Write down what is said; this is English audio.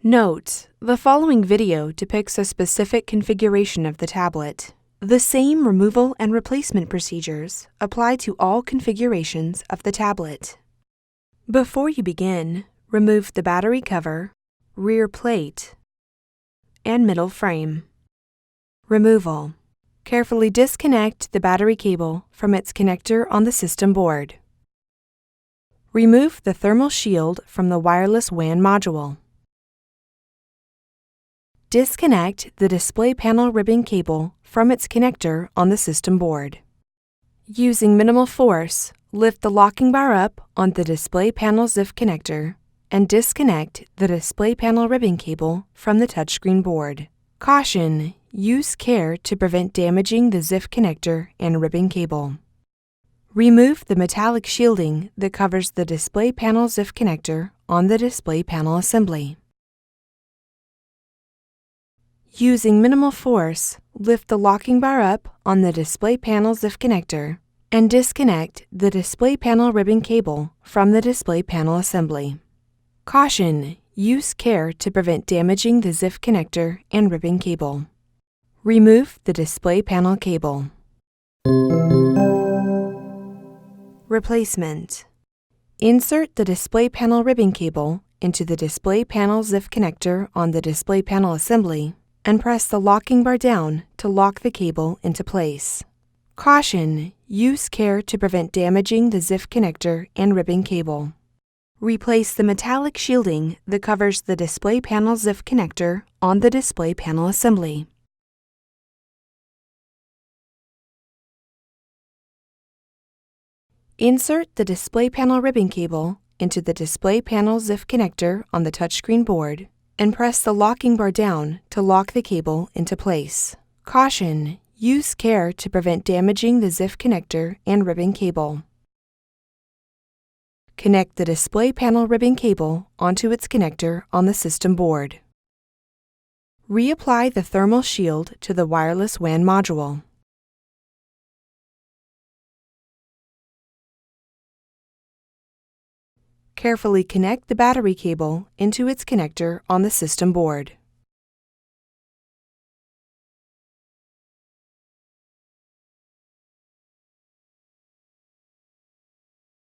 Note: the following video depicts a specific configuration of the tablet. The same removal and replacement procedures apply to all configurations of the tablet. Before you begin, remove the battery cover, rear plate, and middle frame. Removal: carefully disconnect the battery cable from its connector on the system board. Remove the thermal shield from the wireless WAN module. Disconnect the display panel ribbon cable from its connector on the system board. Using minimal force, lift the locking bar up on the display panel ZIF connector and disconnect the display panel ribbon cable from the touchscreen board. Caution: use care to prevent damaging the ZIF connector and ribbon cable. Remove the metallic shielding that covers the display panel ZIF connector on the display panel assembly. Using minimal force, lift the locking bar up on the display panel ZIF connector and disconnect the display panel ribbon cable from the display panel assembly. Caution: use care to prevent damaging the ZIF connector and ribbon cable. Remove the display panel cable. Replacement: insert the display panel ribbon cable into the display panel ZIF connector on the display panel assembly and press the locking bar down to lock the cable into place. Caution: use care to prevent damaging the ZIF connector and ribbon cable. Replace the metallic shielding that covers the display panel ZIF connector on the display panel assembly. Insert the display panel ribbon cable into the display panel ZIF connector on the touchscreen board and press the locking bar down to lock the cable into place. Caution: use care to prevent damaging the ZIF connector and ribbon cable. Connect the display panel ribbon cable onto its connector on the system board. Reapply the thermal shield to the wireless WAN module. Carefully connect the battery cable into its connector on the system board.